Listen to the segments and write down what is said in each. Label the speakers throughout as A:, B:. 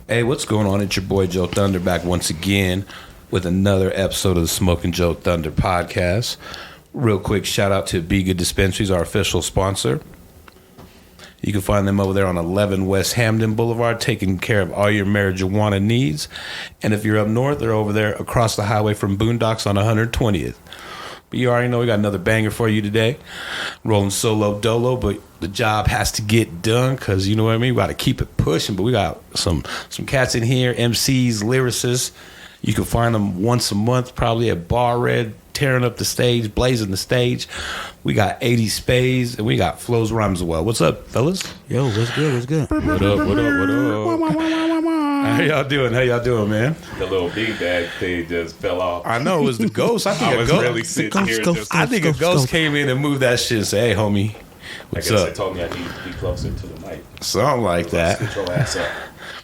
A: Hey, what's going on? It's your boy JoeThunder back once again with another episode of the Smoking JoeThunder Podcast. Real quick shout out to bgood Dispensaries, our official sponsor. You can find them over there on 11 West Hamden Boulevard, taking care of all your marijuana needs. And if you're up north, they're over there across the highway from Boondocks on 120th. But you already know we got another banger for you today. Rolling solo dolo, but the job has to get done because, you know what I mean? We got to keep it pushing, but we got some cats in here, MCs, lyricists. You can find them once a month, probably at Bar Red, tearing up the stage, blazing the stage. We got 80 Spadez, and we got Flowzz Rhymewell. What's up, fellas?
B: Yo, what's good? What's good?
A: What up? How y'all doing, man?
C: The little big bag thing just fell off.
A: I know, it was the ghost. I think
C: I was really sitting here.
A: I think a ghost came in and moved that shit and said, hey, homie, what's
C: I guess
A: up?
C: they told me I need to be closer to the mic.
A: Something like that.
C: Get your ass up.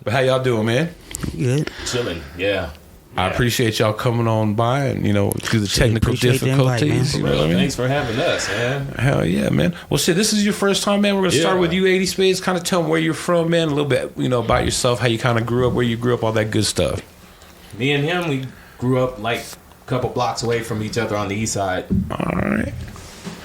A: But how y'all doing, man?
B: Good.
C: Chilling, yeah.
A: I appreciate y'all coming on by and, through the technical difficulties.
B: Invite,
A: you know what I mean?
C: Thanks for having us, man.
A: Hell yeah, man. Well, shit, this is your first time, man. We're going to start with you, 80 Spadez. Kind of tell them where you're from, man. A little bit, about yourself, how you kind of grew up, where you grew up, all that good stuff.
C: Me and him, we grew up like a couple blocks away from each other on the east side.
A: All right.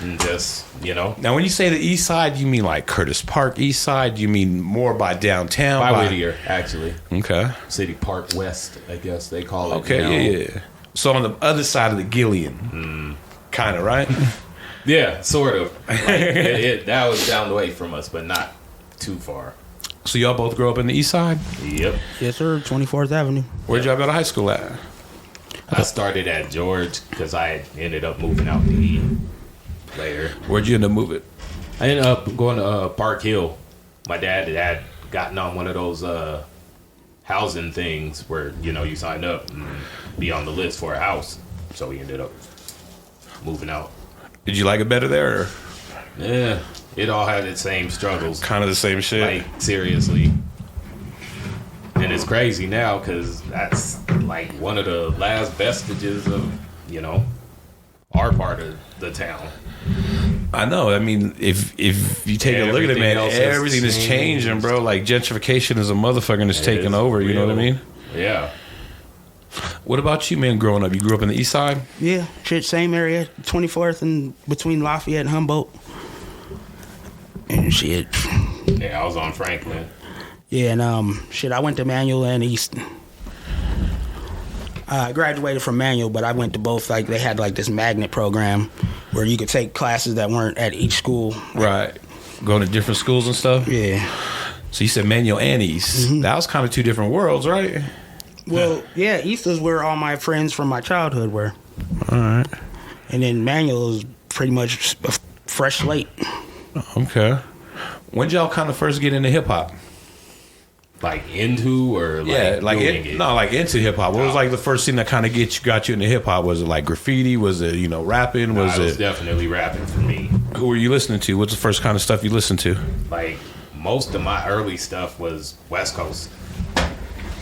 C: And just,
A: Now, when you say the east side, you mean like Curtis Park east side? You mean more by downtown?
C: by Whittier, actually.
A: Okay.
C: City Park West, I guess they call it.
A: Okay, yeah. So on the other side of the Gillian. Kind of, right?
C: Yeah, sort of. Like, that was down the way from us, but not too far.
A: So y'all both grew up in the east side?
C: Yep.
B: Yes, sir. 24th Avenue.
A: Where'd y'all go to high school at?
C: I started at George because I ended up moving out to E later.
A: Where'd you end up moving?
C: I ended up going to Park Hill. My dad had gotten on one of those housing things where, you sign up and be on the list for a house. So he ended up moving out.
A: Did you like it better there? Or?
C: Yeah, it all had its same struggles.
A: Kind of the same shit.
C: Like, seriously. And it's crazy now because that's like one of the last vestiges of, our part of the town.
A: I know. I mean, if you take a look at it, man, everything is changing, bro. Like gentrification is a motherfucker and it's taking over. You know what I mean?
C: Yeah.
A: What about you, man? Growing up, you grew up in the east side?
B: Yeah, shit, same area, 24th and between Lafayette and Humboldt. And shit.
C: Yeah, I was on Franklin.
B: Yeah, and I went to Manual and East. I graduated from Manual, but I went to both. Like, they had like this magnet program where you could take classes that weren't at each school.
A: Right. Going to different schools and stuff?
B: Yeah.
A: So you said Manual and East. Mm-hmm. That was kind of two different worlds, right?
B: Well, yeah, East is where all my friends from my childhood were.
A: All right.
B: And then Manual is pretty much a fresh slate.
A: Okay. When did y'all kind of first get into hip hop?
C: Like into or like
A: into hip hop. What was like the first thing that kind of got you into hip hop? Was it like graffiti? Was it rapping?
C: It was definitely rapping for me.
A: Who were you listening to? What's the first kind of stuff you listened to?
C: Like most of my early stuff was West Coast,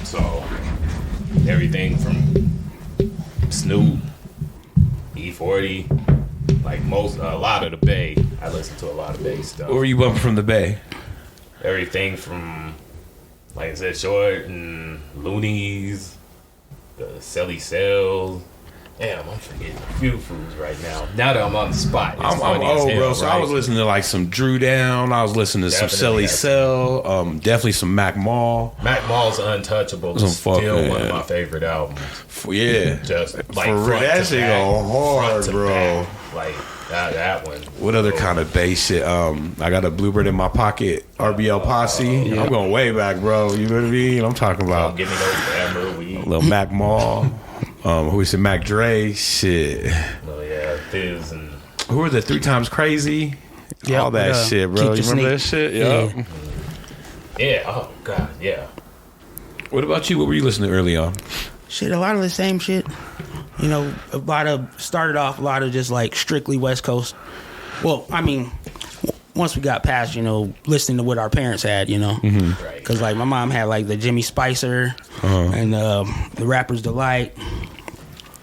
C: so everything from Snoop, E40, like a lot of the Bay. I listened to a lot of Bay stuff.
A: Where were you bumping from the Bay?
C: Everything from, like I said, Short and Loonies, the Selly Cells. Damn, I'm forgetting a few foods right now. Now that I'm on the spot,
A: I'm old, bro. So I was listening to like some Drew Down. I was listening to some Selly Cell. Definitely some Mac Mall.
C: Mac Mall's Untouchable is still one of my favorite albums.
A: Yeah,
C: just like
A: for real, that shit go hard, bro.
C: Like that one.
A: What other kind of bass shit? I got a Bluebird in my pocket. RBL Posse. Yeah. I'm going way back, bro. You know what I mean? I'm talking about.
C: Give me those forever.
A: Little Mac Mall. Who we said Mac Dre, shit.
C: Oh yeah, Fizz and
A: who are the 3 Times Crazy?
B: Yeah,
A: all that shit, bro. You remember that shit?
B: Yeah.
C: Yeah. Oh god, yeah.
A: What about you? What were you listening to early on?
B: Shit, a lot of the same shit. Started off a lot of just like strictly West Coast. Well, I mean, once we got past, listening to what our parents had, because like my mom had like the Jimmy Spicer and the Rapper's Delight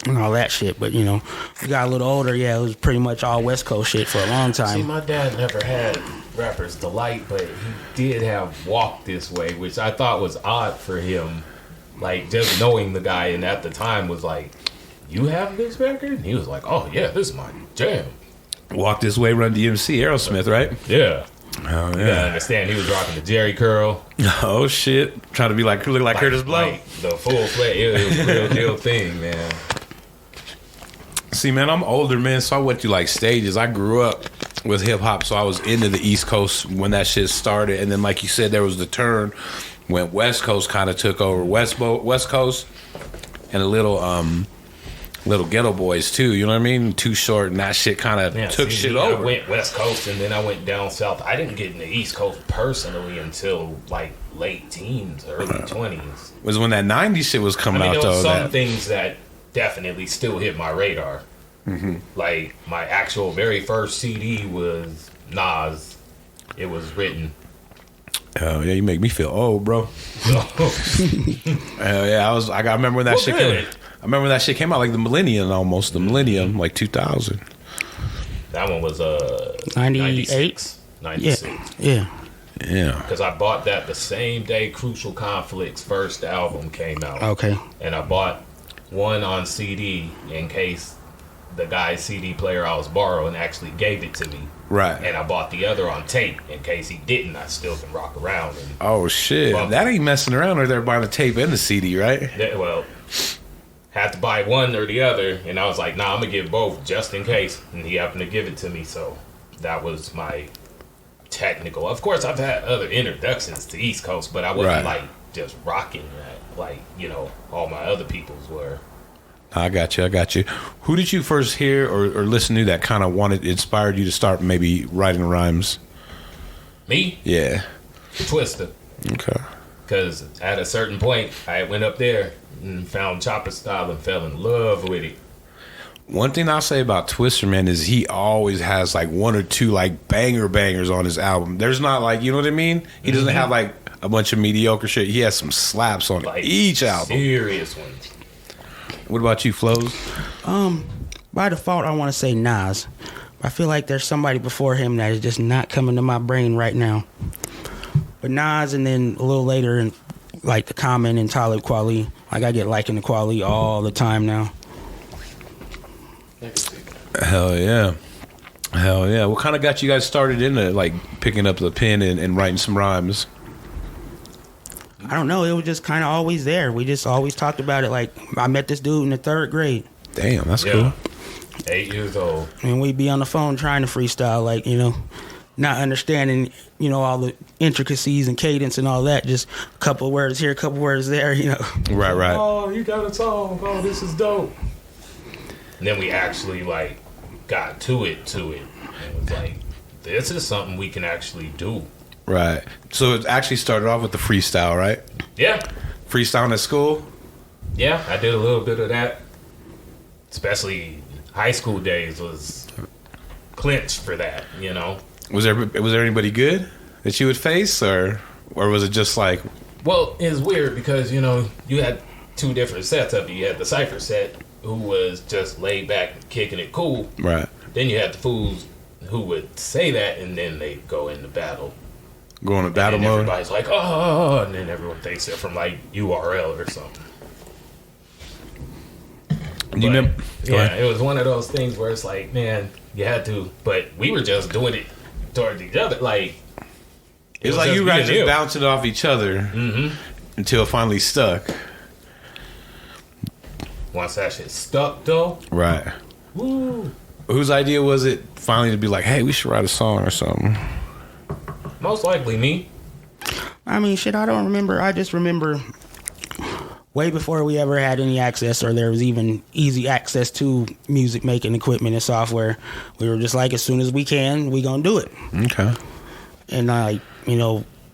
B: and all that shit. But we got a little older. Yeah, it was pretty much all West Coast shit for a long time.
C: See, my dad never had Rapper's Delight, but he did have Walk This Way, which I thought was odd for him. Like, just knowing the guy, and at the time was like, you have this record? And he was like, oh yeah, this is my jam.
A: Walk This Way, Run DMC, Aerosmith, right?
C: Yeah.
A: Oh,
C: You gotta understand, he was rocking the Jerry curl.
A: Oh, shit. Trying to be look like Curtis Blow.
C: Like the full play. It was a real deal thing, man.
A: See, man, I'm older, man, so I went through like stages. I grew up with hip hop, so I was into the East Coast when that shit started. And then, like you said, there was the turn when West Coast kind of took over. West Coast and a little Ghetto Boys too. You know what I mean? Too Short, and that shit kind of took shit over.
C: I went West Coast and then I went down south. I didn't get in the East Coast personally until like late teens, early 20s.
A: Was when that 90s shit was coming out,
C: there
A: though.
C: was some things that definitely still hit my radar. Mm-hmm. Like my actual very first CD was Nas. It was Written.
A: Oh yeah, you make me feel old, bro. Yeah, I remember when that shit came. I remember when that shit came out, like the millennium, like 2000.
C: That one was
B: 98,
C: 96.
B: Yeah.
C: Because I bought that the same day Crucial Conflict's first album came out.
B: Okay.
C: And I bought one on CD in case the guy's CD player I was borrowing actually gave it to me.
A: Right.
C: And I bought the other on tape in case he didn't. I still can rock around. And
A: oh shit, that ain't messing around. Or they're buying the tape and the CD, right?
C: Well, had to buy one or the other, and I was like, nah, I'm gonna give both just in case. And he happened to give it to me, so that was my technical. Of course, I've had other introductions to East Coast, but I wasn't like just rocking that like all my other people's were.
A: I got you. Who did you first hear or listen to that kind of inspired you to start maybe writing rhymes?
C: Me?
A: Yeah.
C: Twista.
A: Okay.
C: Because at a certain point, I went up there and found Chopper Style and fell in love with it.
A: One thing I'll say about Twister, man, is he always has like one or two like bangers on his album. There's not like, you know what I mean? He doesn't have like a bunch of mediocre shit. He has some slaps on like each album.
C: Serious ones.
A: What about you, Flowzz?
B: By default, I want to say Nas. I feel like there's somebody before him that is just not coming to my brain right now. But Nas, and then a little later, and like the Common and Talib Kweli. Like I get liking the Kweli all the time now.
A: Hell yeah. What kind of got you guys started into like picking up the pen and writing some rhymes?
B: I don't know. It was just kind of always there. We just always talked about it. Like I met this dude in the 3rd grade.
A: Damn, that's cool.
C: 8 years old.
B: And we'd be on the phone trying to freestyle, like, not understanding, all the intricacies and cadence and all that. Just a couple of words here, a couple of words there,
A: Right.
C: Oh, you got a song. Oh, this is dope. And then we actually, like, got to it. And it was like, this is something we can actually do.
A: Right. So it actually started off with the freestyle, right?
C: Yeah.
A: Freestyling at school?
C: Yeah, I did a little bit of that. Especially high school days was clinched for that,
A: Was there anybody good that you would face, or was it just like?
C: Well, it's weird because you had 2 different sets of you. You had the cypher set, who was just laid back, kicking it cool.
A: Right.
C: Then you had the fools who would say that, and then they go into battle.
A: Go into battle mode.
C: Everybody's like, oh, and then everyone thinks they're from like URL or something. It was one of those things where it's like, man, you had to, but we were just doing it towards each other. Like,
A: it was like you guys just bouncing off each other until it finally stuck.
C: Once that shit stuck, though,
A: right?
C: Woo.
A: Whose idea was it finally to be like, hey, we should write a song or something?
C: Most likely me.
B: I mean, shit, I don't remember. I just remember way before we ever had any access, or there was even easy access to music making equipment and software. We were just like, as soon as we can, we gonna do it.
A: Okay.
B: And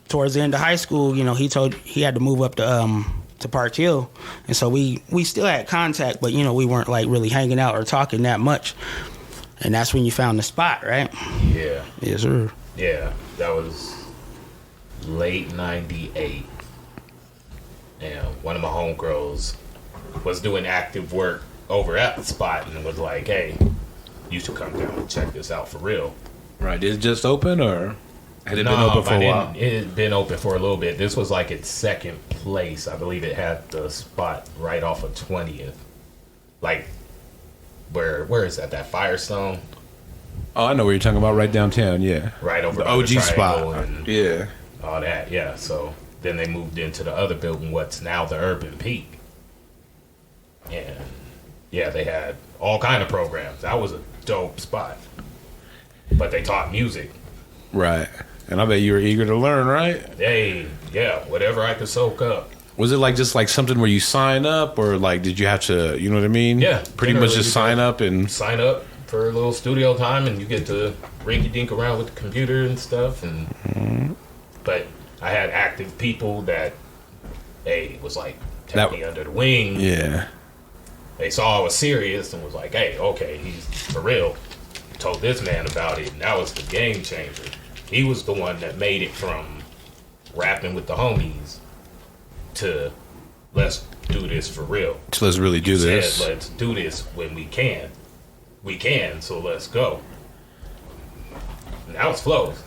B: towards the end of high school, he had to move up to Park Hill, and so we still had contact, but we weren't like really hanging out or talking that much. And that's when you found the spot, right?
C: Yeah.
B: Yes, sir.
C: Yeah, that was late '98. And one of my homegirls was doing active work over at the spot and was like, hey, you should come down and check this out for real.
A: Right. Did it just open, or? Had it been open for a while?
C: It had been open for a little bit. This was like its second place. I believe it had the spot right off of 20th. Like, where is that? That Firestone?
A: Oh, I know where you're talking about. Right downtown, yeah.
C: Right over
A: the OG
C: the
A: spot.
C: And
A: yeah.
C: all that, yeah. So then they moved into the other building, what's now the Urban Peak. And yeah, they had all kind of programs. That was a dope spot. But they taught music.
A: Right. And I bet you were eager to learn, right?
C: Hey, yeah, whatever I could soak up.
A: Was it like just like something where you sign up, or like did you have to, you know what I mean?
C: Yeah.
A: Pretty much just sign up
C: for a little studio time, and you get to rinky-dink around with the computer and stuff. And But I had active people that, was like, tapped me under the wing.
A: Yeah.
C: They saw I was serious and was like, hey, okay, he's for real. Told this man about it, and that was the game changer. He was the one that made it from rapping with the homies to let's do this for real.
A: So let's really do this.
C: Said, let's do this when we can. We can, so let's go. Now it's Flowzz.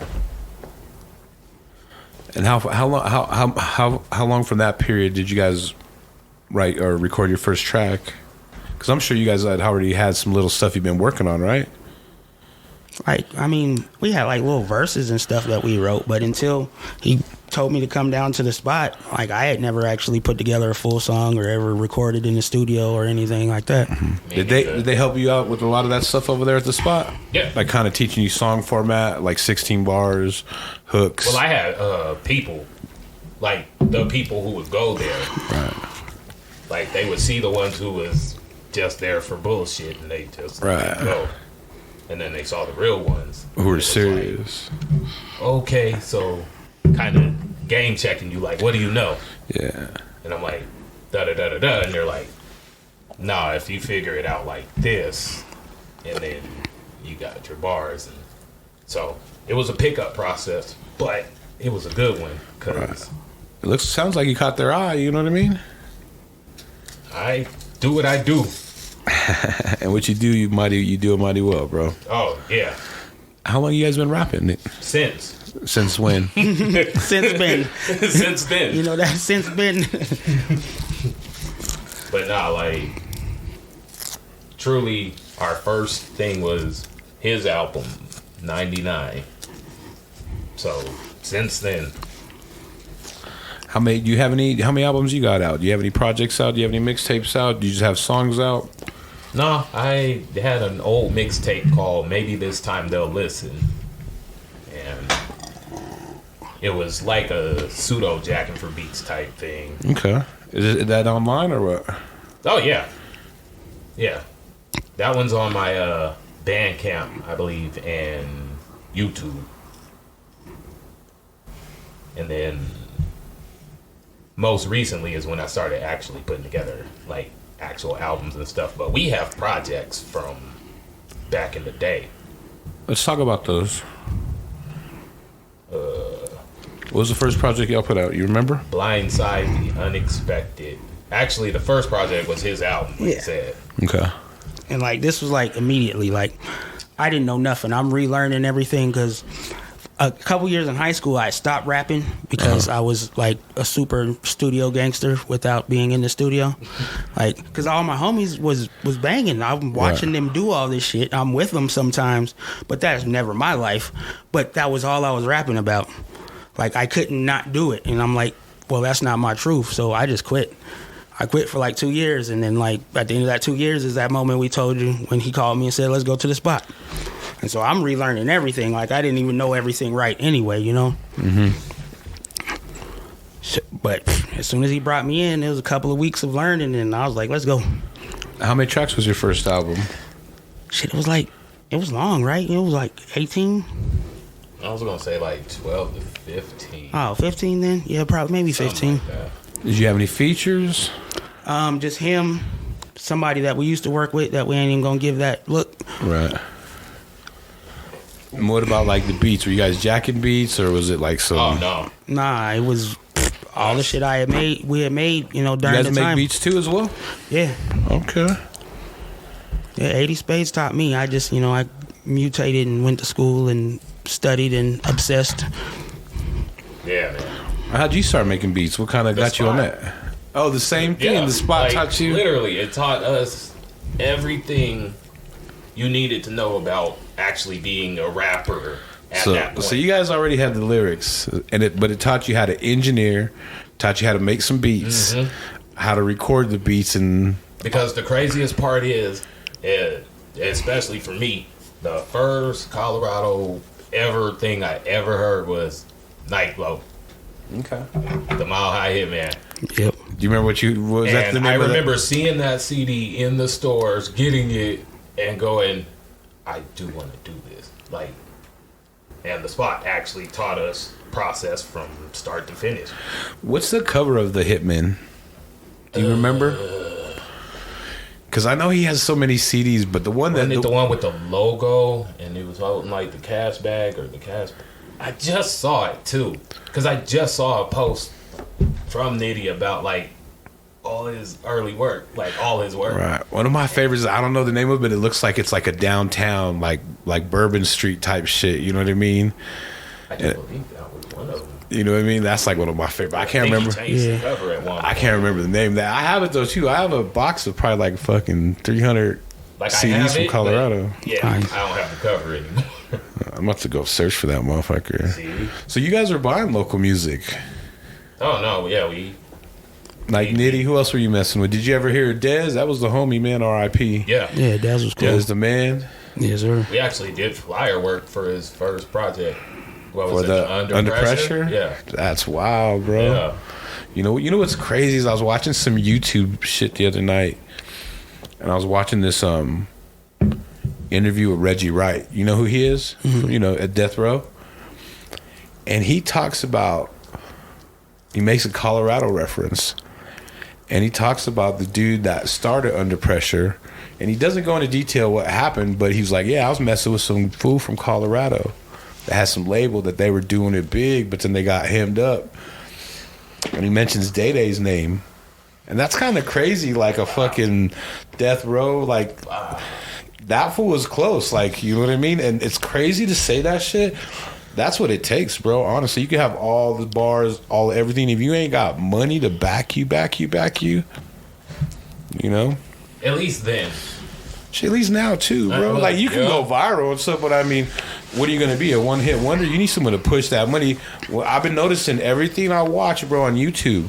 A: And how long from that period did you guys write or record your first track? Because I'm sure you guys had already had some little stuff you've been working on, right?
B: Like, I mean, we had like little verses and stuff that we wrote, but until he told me to come down to the spot, like I had never actually put together a full song or ever recorded in the studio or anything like that.
A: Mm-hmm. Did they help you out with a lot of that stuff over there at the spot?
C: Yeah.
A: Like kind of teaching you song format, like 16 bars, hooks.
C: Well, I had people, like the people who would go there.
A: Right.
C: Like they would see the ones who was just there for bullshit, and they just go. And then they saw the real ones
A: who were serious.
C: Like, okay, so kind of game checking you, like, what do you know?
A: Yeah.
C: And I'm like, da da da da da, and they're like, nah, if you figure it out like this, and then you got your bars. And so it was a pickup process, but it was a good one because
A: it sounds like you caught their eye. You know what I mean?
C: I do what I do.
A: And what you do, you do it mighty well, bro.
C: Oh yeah.
A: How long you guys been rapping? Since when?
B: Since been.
C: Since then.
B: You know that since been.
C: But nah, like truly, our first thing was his album, 99. So since then.
A: How many albums you got out? Do you have any projects out? Do you have any mixtapes out? Do you just have songs out?
C: No, I had an old mixtape called Maybe This Time They'll Listen. And it was like a pseudo jacking for beats type thing.
A: Okay. Is that online or what?
C: Oh, yeah. Yeah. That one's on my Bandcamp, I believe, and YouTube. And then most recently is when I started actually putting together like actual albums and stuff. But we have projects from back in the day.
A: Let's talk about those. What was the first project y'all put out? You remember?
C: Blindside the Unexpected. Actually, the first project was his album, like he said.
A: Okay.
B: And like this was like immediately, like I didn't know nothing. I'm relearning everything because a couple years in high school, I stopped rapping because I was like a super studio gangster without being in the studio. Like, because all my homies was banging. I'm watching them do all this shit. I'm with them sometimes, but that's never my life. But that was all I was rapping about. Like, I couldn't not do it. And I'm like, well, that's not my truth. So I just quit. I quit for like 2 years. And then like at the end of that 2 years is that moment we told you when he called me and said, let's go to the spot. And so I'm relearning everything. Like, I didn't even know everything right anyway, you know? Mm-hmm. But as soon as he brought me in, it was a couple of weeks of learning, and I was like, let's go.
A: How many tracks was your first album?
B: Shit, it was long, right? It was like 18?
C: I was going to say like 12 to 15.
B: Oh, 15 then? Yeah, probably maybe 15.
C: Like that.
A: Did you have any features?
B: Just him, somebody that we used to work with that we ain't even going to give that look.
A: Right. And what about like the beats? Were you guys jacking beats, or was it like some?
C: Oh no,
B: nah. It was all the shit I had made. We had made, you know, during the time.
A: You guys make beats too, as well?
B: Yeah.
A: Okay.
B: Yeah, 80 Spades taught me. I just, you know, I mutated and went to school and studied and obsessed.
C: Yeah, man.
A: How'd you start making beats? What kind of got you on that? Oh, the same thing.
C: Yeah,
A: The spot taught you.
C: Literally, it taught us everything you needed to know about actually being a rapper at that point.
A: So you guys already had the lyrics, but it taught you how to engineer, taught you how to make some beats, how to record the beats, and
C: because the craziest part is, especially for me, the first Colorado thing I ever heard was Night Glow.
A: Okay.
C: The Mile High Hitman.
B: Yep.
A: Do you remember was that the
C: And
A: name
C: I
A: of
C: remember seeing that CD in the stores, getting it, and going, I do want to do this. Like, and the spot actually taught us process from start to finish.
A: What's the cover of the Hitman? Do you remember? Because I know he has so many CDs, but the one
C: Wasn't it the one with the logo, and it was holding like the cash bag or the cash. I just saw it too, because I just saw a post from Nitty about like all his early work, like all his work.
A: Right. One of my favorites, I don't know the name of it, but it looks like it's like a downtown, like Bourbon Street type shit. You know what I mean?
C: I do believe that was one of them.
A: You know what I mean? That's like one of my favorites. I can't remember.
C: He changed the cover at one point.
A: I can't remember the name. That I have it though too. I have a box of probably like fucking 300
C: Like
A: CDs from Colorado.
C: Yeah,
B: Nice.
C: I don't have the cover anymore.
A: I'm about to go search for that motherfucker.
C: See?
A: So you guys are buying local music,
C: Oh no, yeah, we
A: like Nitty. Who else were you messing with? Did you ever hear Dez? That was the homie, man. R.I.P.
C: yeah.
B: Yeah, Daz was cool.
A: Dez the man.
B: Yes, sir.
C: We actually did flyer work for his first project. What
A: For
C: was it?
A: the Under Pressure?
C: Yeah.
A: That's wild, bro.
C: Yeah.
A: You know what's crazy is I was watching some YouTube shit the other night, and I was watching this interview with Reggie Wright. You know who he is? You know, at Death Row. And he talks about, he makes a Colorado reference, and he talks about the dude that started Under Pressure, and he doesn't go into detail what happened, but he was like, yeah, I was messing with some fool from Colorado that had some label that they were doing it big, but then they got hemmed up. And he mentions Day Day's name. And that's kind of crazy, like a fucking Death Row. Like, that fool was close. Like, you know what I mean? And it's crazy to say that shit. That's what it takes, bro. Honestly, you can have all the bars, everything. If you ain't got money to back you, you know?
C: At least then.
A: Shit, at least now, too, bro. Like, you can go viral and stuff, but I mean, what are you going to be, a one-hit wonder? You need someone to push that money. Well, I've been noticing everything I watch, bro, on YouTube.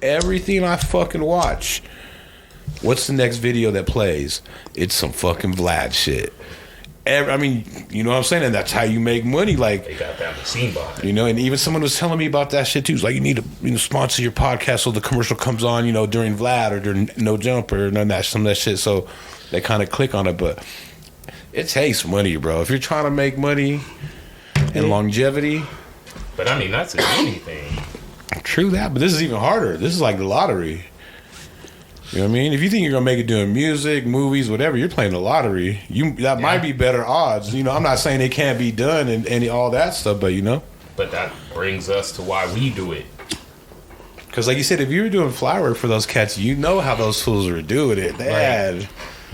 A: Everything I fucking watch. What's the next video that plays? It's some fucking Vlad shit. I mean, you know what I'm saying? And that's how you make money. Like,
C: They got that machine behind it.
A: you know, and even someone was telling me about that shit too. It's like, you need to sponsor your podcast so the commercial comes on, you know, during Vlad or during No Jumper or none of that, some of that shit. So they kind of click on it, but it takes money, bro. If you're trying to make money and longevity.
C: But I mean, that's in anything.
A: True that, but this is even harder. This is like the lottery. You know what I mean? If you think you're gonna make it doing music, movies, whatever, you're playing the lottery. That might be better odds. You know, I'm not saying it can't be done and all that stuff, but you know.
C: But that brings us to why we do it.
A: Because like you said, if you were doing fly work for those cats, you know how those fools were doing it. They had.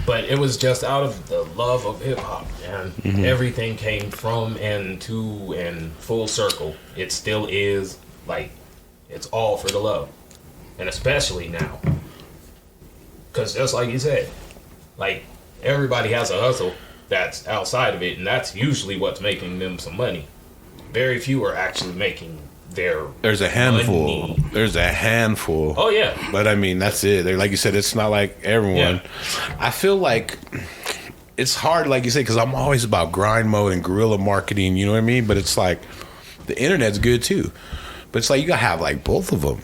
C: But it was just out of the love of hip hop, and everything came from and to and full circle. It still is, like, it's all for the love, and especially now. Because just like you said, like, everybody has a hustle that's outside of it, and that's usually what's making them some money. Very few are actually making their
A: There's a handful.
C: money.
A: There's a handful.
C: Oh, yeah.
A: But I mean, that's it. Like you said, it's not like everyone.
C: Yeah.
A: I feel like it's hard, like you said, because I'm always about grind mode and guerrilla marketing, you know what I mean? But it's like, the internet's good too. But it's like, you got to have like both of them.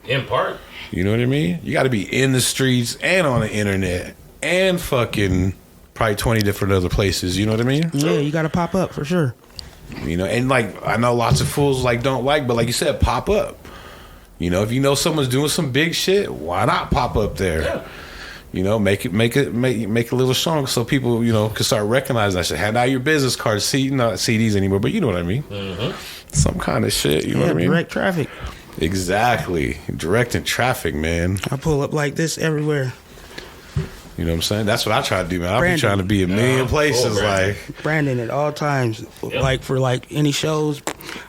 C: In part.
A: You know what I mean? You got to be in the streets and on the internet and fucking probably 20 different other places. You know what I mean?
B: Yeah, you got to pop up for sure.
A: You know, and like, I know lots of fools like don't like, but like you said, pop up. You know, if you know someone's doing some big shit, why not pop up there?
C: Yeah.
A: You know, make it a little strong so people, you know, can start recognizing that shit. Hand out your business cards, not CDs anymore, but you know what I mean. Some kind of shit. You know what I mean?
B: Direct traffic.
A: Exactly, directing traffic, man.
B: I pull up like this everywhere.
A: You know what I'm saying? That's what I try to do, man. I be
B: Brandon.
A: trying to be a million places.
C: Brandon.
A: Like,
B: Brandon at all times, like for like any shows.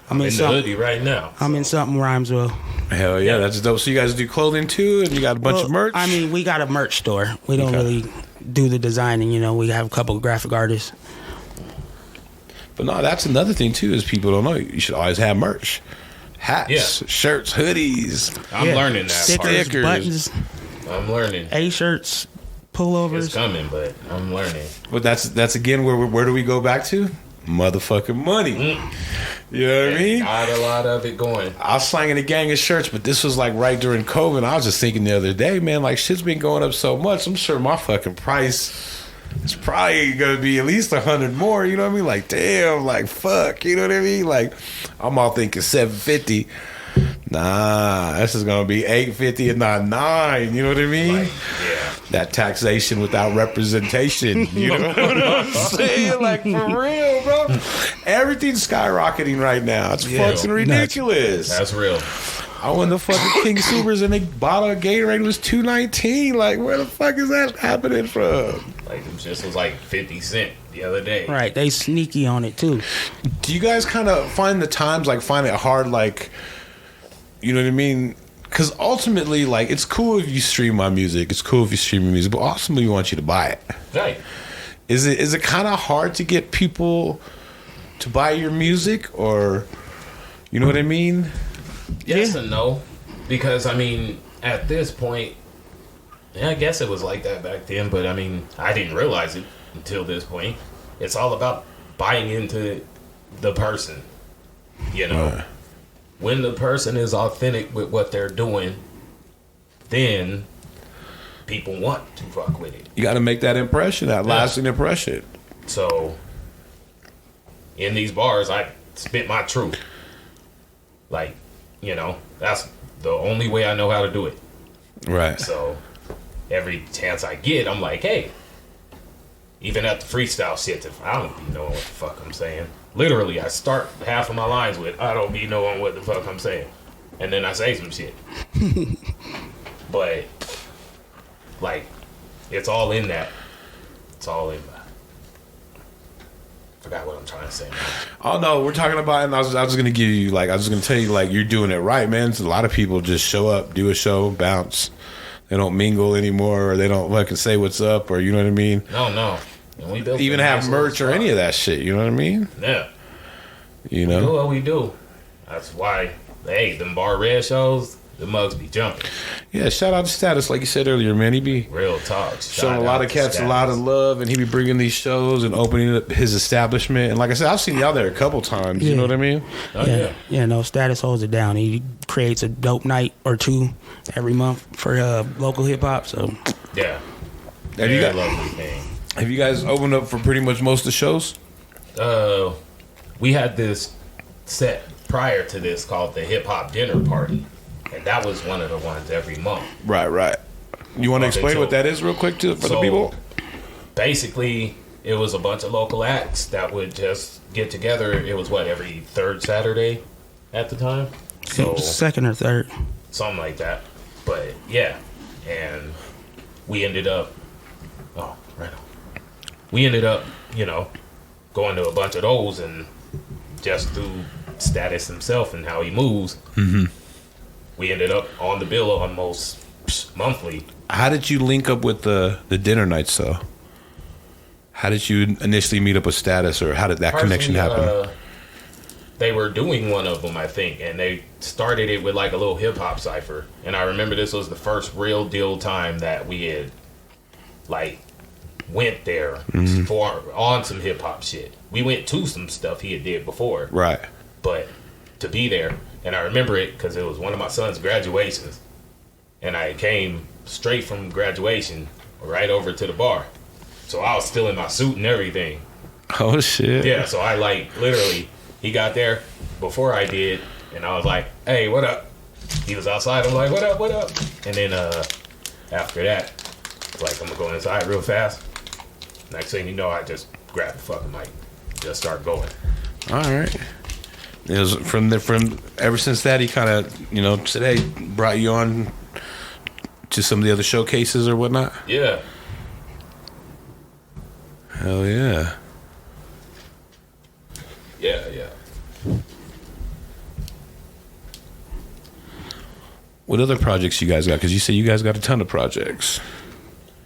B: I'm in
C: the
B: something.
C: hoodie right now.
B: I'm in something Rhymeswell.
A: hell yeah, that's dope. So you guys do clothing too, and you got a bunch of merch?
B: I mean, we got a merch store. We don't really do the designing. You know, we have a couple of graphic artists.
A: But no, that's another thing too, is people don't know. You should always have merch. Hats, shirts, hoodies.
C: I'm learning that
B: Stickers,
A: Stickers.
B: buttons,
C: I'm learning.
B: A-shirts, pullovers.
C: It's coming, but I'm learning.
A: But that's again where do we go back to? Motherfucking money. You know what I mean?
C: Got a lot of it going.
A: I was slanging a gang of shirts, but this was like right during COVID. I was just thinking the other day, man, like shit's been going up so much. I'm sure my fucking price is probably gonna be at least 100 more. You know what I mean? Like damn, like fuck. You know what I mean? Like I'm all thinking 750. Nah, this is gonna be 850 and not 9. You know what I mean?
C: Like, yeah.
A: That taxation without representation. You know what I'm saying? Like for real, bro. Everything's skyrocketing right now. It's fucking ridiculous.
C: That's real.
A: I went to fucking King Soopers and they bottle of Gatorade was $2.19. Like where the fuck is that happening from?
C: Like it just was like 50 cents the other day.
B: Right, they sneaky on it too.
A: Do you guys kind of find the times like find it hard, like, you know what I mean? Because ultimately, like, it's cool if you stream my music. It's cool if you stream your music, but ultimately, we want you to buy it.
C: Right.
A: Is it kind of hard to get people to buy your music, or you know what I mean?
C: Yes and no, because I mean, at this point, I guess it was like that back then, but I mean, I didn't realize it until this point. It's all about buying into the person, you know. When the person is authentic with what they're doing, then people want to fuck with it.
A: You got to make that impression, that lasting impression.
C: So, in these bars, I spit my truth. Like, you know, that's the only way I know how to do it.
A: Right.
C: So, every chance I get, I'm like, hey, even at the freestyle shit, if I don't be knowing what the fuck I'm saying. Literally, I start half of my lines with, I don't be knowing what the fuck I'm saying. And then I say some shit. But, like, it's all in that. It's all in that. Forgot what I'm trying to say now.
A: Oh, no, we're talking about, and I was going to give you, like, I was going to tell you, like, you're doing it right, man. So a lot of people just show up, do a show, bounce. They don't mingle anymore, or they don't fucking say what's up, or you know what I mean?
C: No. And we built
A: even have merch or any of that shit, you know what I mean?
C: Yeah.
A: You
C: We do
A: know?
C: what we do. That's why, hey, them Bar Red shows, the mugs be jumping.
A: Yeah, shout out to Spadez, like you said earlier, man. He be
C: Real talk.
A: showing a lot of cats a lot of love, and he be bringing these shows and opening up his establishment. And like I said, I've seen y'all there a couple times, you know what I mean?
C: Oh, yeah.
B: Yeah, no, Status holds it down. He creates a dope night or two every month for local hip hop. So
C: Yeah.
A: Have you got-
C: lovely thing.
A: Have you guys opened up for pretty much most of the shows?
C: We had this set prior to this called the Hip Hop Dinner Party, and that was one of the ones every month.
A: Right. You want to explain what that is real quick for the people?
C: Basically, it was a bunch of local acts that would just get together. It was every third Saturday at the time? So
B: second or third.
C: something like that. But yeah, and we ended up you know, going to a bunch of those, and just through Spadez himself and how he moves, we ended up on the bill almost monthly.
A: How did you link up with the dinner nights, though? How did you initially meet up with Spadez, or how did that connection happen?
C: They were doing one of them, I think, and they started it with like a little hip hop cipher. And I remember this was the first real deal time that we had like went there on some hip hop shit. We went to some stuff he had did before,
A: Right.
C: but to be there, and I remember it because it was one of my son's graduations, and I came straight from graduation right over to the bar, so I was still in my suit and everything.
A: Oh, shit.
C: Yeah, so I like literally, he got there before I did, and I was like, hey, what up? He was outside, I'm like, what up? And then after that, it's like, I'm gonna go inside real fast. Next thing you know, I just grabbed the fucking mic, just start going.
A: All right. It was from ever since that, he kind of, you know, said, hey, brought you on to some of the other showcases or whatnot.
C: Yeah.
A: Hell yeah.
C: Yeah.
A: What other projects you guys got? Because you said you guys got a ton of projects.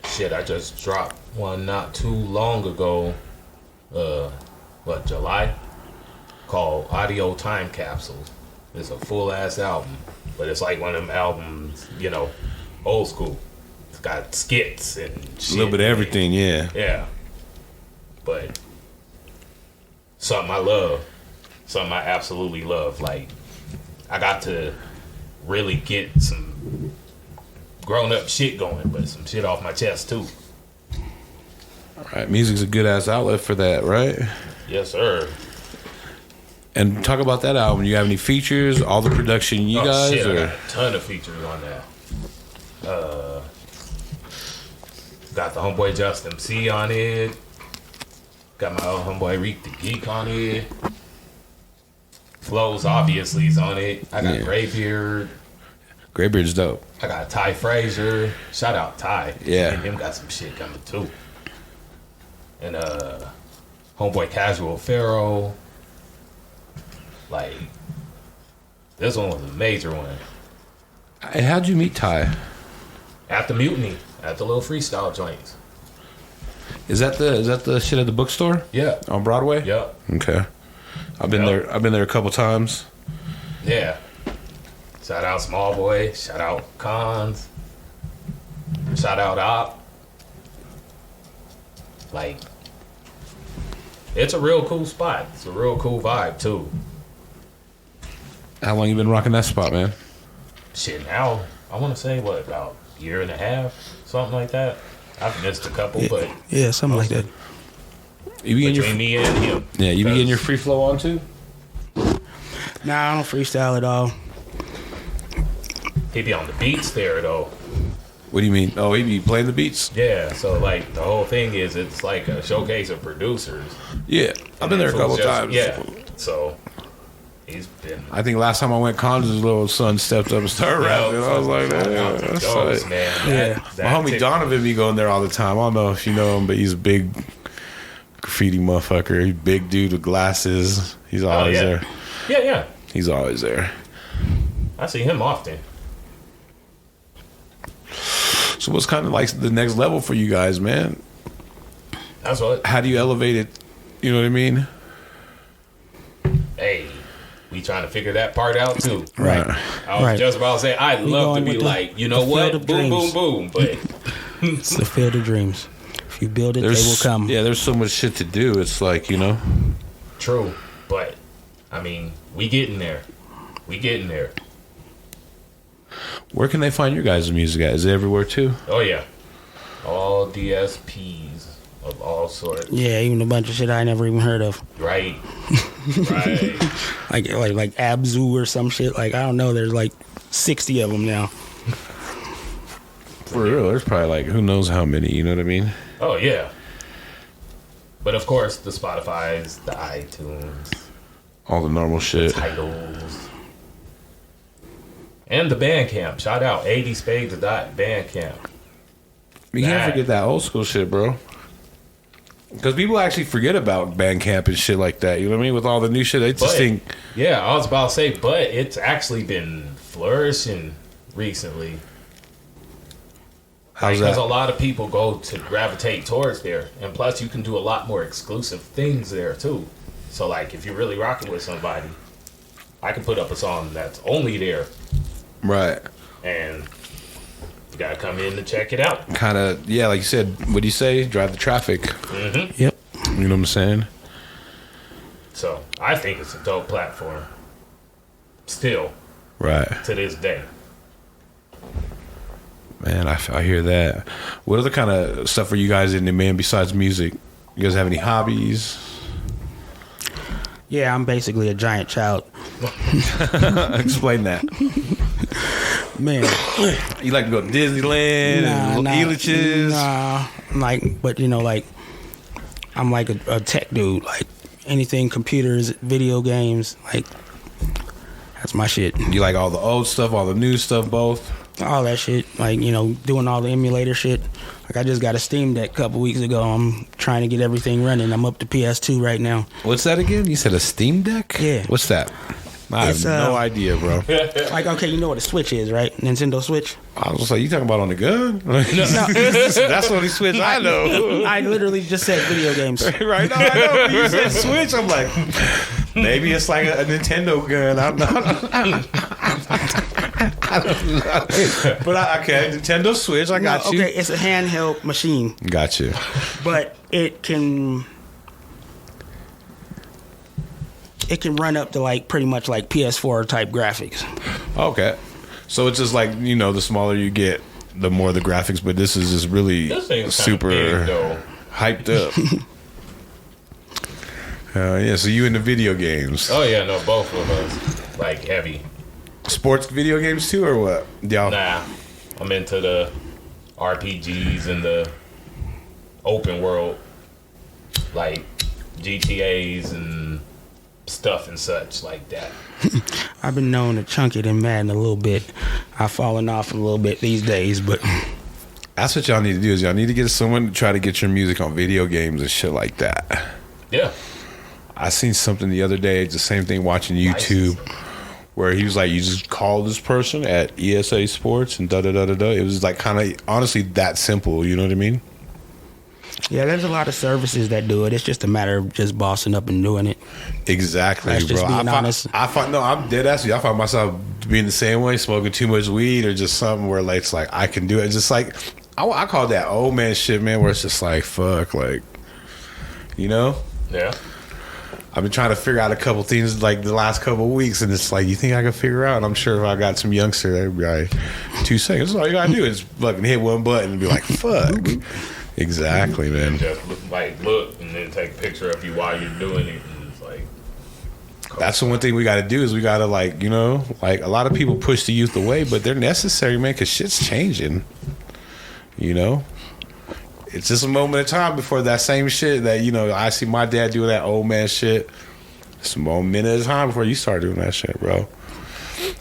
C: Shit, I just dropped one not too long ago. July? Called Audio Time Capsules. It's a full ass album, but it's like one of them albums, old school. It's got skits and shit.
A: A little bit of everything, yeah.
C: Yeah. But something I love. Something I absolutely love. Like, I got to really get some grown up shit going, but some shit off my chest too.
A: All right, music's a good ass outlet for that, right?
C: Yes, sir.
A: And talk about that album. You have any features? All the production you guys?
C: Shit,
A: or?
C: I got a ton of features on that. Got the homeboy Just MC on it. Got my old homeboy Reek the Geek on it. Flowzz obviously is on it. I got Graybeard.
A: Graybeard's dope.
C: I got Ty Frazier. Shout out Ty.
A: Yeah.
C: And him got some shit coming too. And homeboy Casual Pharaoh. Like, this one was a major one.
A: Hey, how'd you meet Ty?
C: At the Mutiny, at the little freestyle joints.
A: Is that the shit at the bookstore?
C: Yeah.
A: On Broadway?
C: Yep.
A: Okay. I've been there a couple times.
C: Yeah. Shout out Small Boy. Shout out Cons. Shout out Op. Like, it's a real cool spot. It's a real cool vibe too.
A: How long you been rocking that spot, man?
C: Shit, now I want to say about a year and a half, something like that. I've missed a couple, but
B: yeah, something like that.
A: You be
C: between me and him.
A: Yeah, you be getting your free flow on too?
B: Nah, I don't freestyle at all.
C: He be on the beats there though.
A: What do you mean? Oh, he be playing the beats?
C: Yeah, so like the whole thing is it's like a showcase of producers.
A: Yeah, I've been there a couple times.
C: Yeah, so he's been.
A: I think last time I went, Cons' little son stepped up and started rapping. I was like, that's
C: goes,
A: tight.
C: man.
A: My homie Donovan be going there all the time. I don't know if you know him, but he's a big graffiti motherfucker. He's a big dude with glasses. He's always there.
C: Yeah.
A: He's always there.
C: I see him often.
A: So what's kind of like the next level for you guys, man?
C: That's what.
A: How do you elevate it? You know what I mean?
C: Hey, we trying to figure that part out too.
A: Right.
C: I was just about to say, I'd love to be
B: like,
C: you know what? Boom, boom, boom. But
B: it's the field of dreams. If you build it, they will come.
A: Yeah, there's so much shit to do. It's like,
C: True. But, I mean, we getting there.
A: Where can they find your guys' music at? Is it everywhere too?
C: Oh, yeah. All DSPs of all sorts.
B: Yeah, even a bunch of shit I never even heard of.
C: Right.
B: like Abzu or some shit. Like, I don't know. There's like 60 of them now.
A: For real, there's probably like who knows how many. You know what I mean?
C: Oh, yeah. But, of course, the Spotify's, the iTunes.
A: All the normal shit.
C: Titles. And the Bandcamp. Shout out 80spades.bandcamp.
A: You can't forget that old school shit, bro. Because people actually forget about Bandcamp and shit like that. You know what I mean? With all the new shit, they just think.
C: Yeah, I was about to say, but it's actually been flourishing recently.
A: How's that?
C: Because a lot of people go to gravitate towards there. And plus, you can do a lot more exclusive things there, too. So, like, if you're really rocking with somebody, I can put up a song that's only there.
A: Right.
C: And you gotta come in to check it out.
A: Kind of, yeah, like you said, what do you say? Drive the traffic.
C: Mm-hmm.
B: Yep.
A: You know what I'm saying?
C: So, I think it's a dope platform. Still.
A: Right.
C: To this day.
A: Man, I hear that. What other kind of stuff are you guys into, man, besides music? You guys have any hobbies?
B: Yeah, I'm basically a giant child.
A: Explain that.
B: Man.
A: You like to go to Disneyland? Elitches?
B: Nah. I'm like a tech dude. Like anything computers, video games. Like That's my shit.
A: You like all the old stuff, all the new stuff, both?
B: All that shit. Like, you know, doing all the emulator shit. Like, I just got a Steam Deck a couple weeks ago. I'm trying to get everything running. I'm up to PS2 right now.
A: What's that again? You said a Steam Deck?
B: Yeah.
A: What's that? I have no idea, bro.
B: Like, okay, you know what a Switch is, right? Nintendo Switch?
A: I was like, you talking about on the gun? That's what he Switch I know.
B: I literally just said video games.
A: Right? No, I know. When you said Switch, I'm like, maybe it's like a Nintendo gun. I don't know. But okay, Nintendo Switch, I got you.
B: Okay, it's a handheld machine.
A: Got you.
B: But it can run up to like pretty much like PS4 type graphics.
A: Okay. So it's just like, you know, the smaller you get, the more the graphics, but this is just really super hyped up. Yeah, so you into video games?
C: Oh yeah, no, both of us like heavy.
A: Sports video games too, or what? Y'all?
C: Nah, I'm into the RPGs and the open world, like GTAs and stuff and such like that.
B: I've been known to chunk it in Madden a little bit. I've fallen off a little bit these days, but
A: that's what y'all need to do. Is y'all need to get someone to try to get your music on video games and shit like that.
C: Yeah.
A: I seen something the other day. It's the same thing watching YouTube. Where he was like, you just call this person at ESA Sports and da-da-da-da-da. It was like kind of, honestly, that simple. You know what I mean?
B: Yeah, there's a lot of services that do it. It's just a matter of just bossing up and doing it.
A: Exactly,
B: That's
A: bro.
B: just being honest.
A: No, I'm dead ass. I find myself being the same way, smoking too much weed or just something where like, it's like I can do it. It's just like, I call that old man shit, man, where it's just like, fuck, like, you know?
C: Yeah.
A: I've been trying to figure out a couple things like the last couple of weeks, and it's like, you think I can figure out? And I'm sure if I got some youngster, they'd be like, 2 seconds. All you gotta do is fucking hit one button and be like, fuck. Exactly, man.
C: Just look, and then take a picture of you while you're doing it, and it's like.
A: That's the one thing we got to do is we got to, like, you know, like a lot of people push the youth away, but they're necessary, man, because shit's changing. You know, it's just a moment of time before that same shit that, you know, I see my dad doing that old man shit. It's a moment of time before you start doing that shit, bro.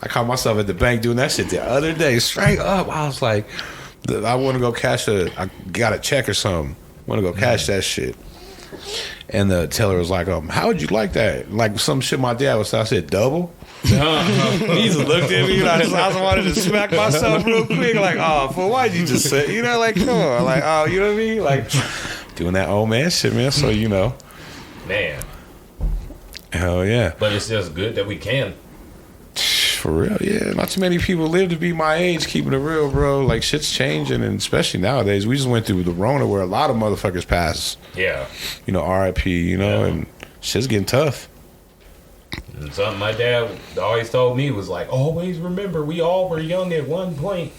A: I caught myself at the bank doing that shit the other day, straight up. I was like, I want to go cash I got a check or something. Want to go cash that shit. And the teller was like, how would you like that? Like some shit my dad was saying. I said, double? He just looked at me and I just wanted to smack myself real quick. Like, oh, fool, why'd you just say, you know, like, come on. Like, oh, you know what I mean? Like, doing that old man shit, man. So, you know.
C: Man.
A: Hell yeah.
C: But it's just good that we can.
A: For real, yeah. Not too many people live to be my age, keeping it real, bro. Like, shit's changing, and especially nowadays. We just went through the Rona where a lot of motherfuckers passed.
C: Yeah.
A: You know, RIP, you know, and shit's getting tough.
C: And something my dad always told me was like, always remember, we all were young at one point.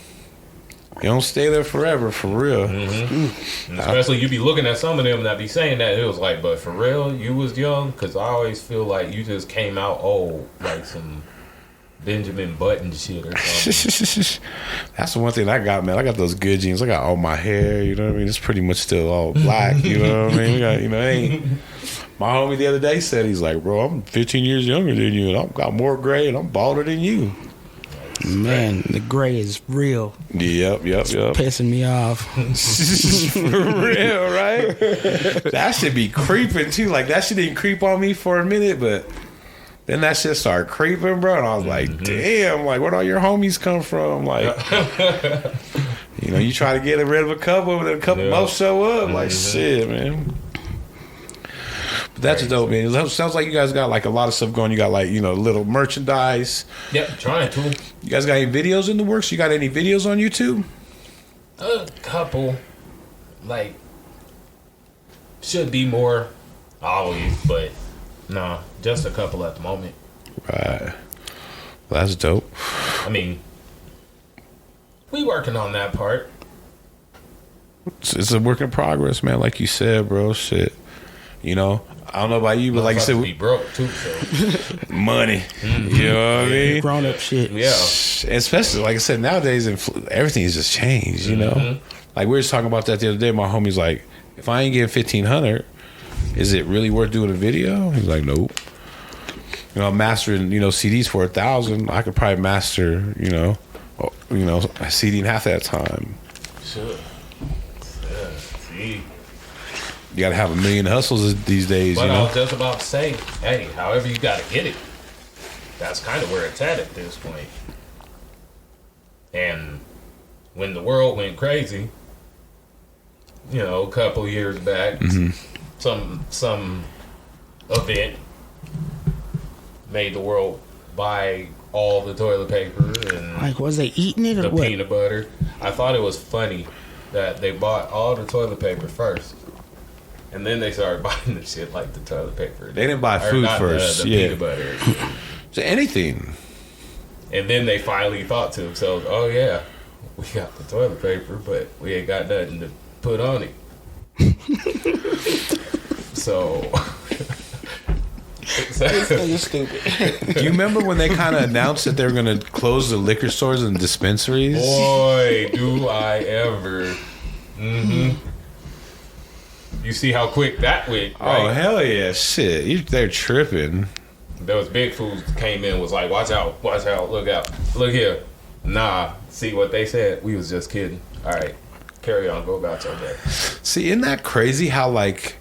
A: You don't stay there forever, for real.
C: Mm-hmm. And especially you be looking at some of them that be saying that, it was like, but for real, you was young? Because I always feel like you just came out old, like some Benjamin Button shit or something.
A: That's the one thing I got, man. I got those good genes. I got all my hair, you know what I mean? It's pretty much still all black, you know what I mean? We got, you know, ain't. My homie the other day said, he's like, bro, I'm 15 years younger than you, and I've got more gray, and I'm balder than you.
B: Man, the gray is real.
A: Yep.
B: Pissing me off.
A: For real, right? That should be creeping, too. Like, that shit didn't creep on me for a minute, but then that shit started creeping, bro, and I was like, damn, like, where'd all your homies come from? Like, you know, you try to get rid of a couple, and then a couple more show up. Like, shit, man. But that's dope, man. It sounds like you guys got, like, a lot of stuff going. You got, like, you know, little merchandise.
C: Yep, trying to.
A: You guys got any videos in the works? You got any videos on YouTube?
C: A couple. Like, should be more, always, but no, just a couple at the moment.
A: Right. Well, that's dope.
C: I mean, we working on that part.
A: It's a work in progress, man. Like you said, bro. Shit. You know, I don't know about you, but like you said,
C: we broke too. So.
A: Money. You know what I mean?
B: Grown up shit.
C: Yeah.
A: Especially, like I said, nowadays, everything's just changed, you know? Like, we were just talking about that the other day. My homie's like, if I ain't getting $1,500, is it really worth doing a video? He's like, nope. mastering, CDs for 1,000, I could probably master, a CD in half that time.
C: Sure. Yeah, see.
A: You got to have a million hustles these days,
C: But I was just about to say, hey, however you got to get it, that's kind of where it's at this point. And when the world went crazy, a couple years back, some event made the world buy all the toilet paper and
B: like, was they eating it or
C: the
B: what?
C: peanut butter. I thought it was funny that they bought all the toilet paper first, and then they started buying the shit like the toilet paper.
A: They didn't buy food first.
C: The peanut butter.
A: So anything.
C: And then they finally thought to themselves, "Oh yeah, we got the toilet paper, but we ain't got nothing to put on it." So.
B: You're stupid.
A: Do you remember when they kind of announced that they were going to close the liquor stores and dispensaries?
C: Boy, do I ever. You see how quick that went, right?
A: Oh, hell yeah. Shit. They're tripping.
C: Those big fools came in, was like, watch out, look out, look here. Nah, see what they said? We was just kidding. All right, carry on, go about your day.
A: See, isn't that crazy how, like...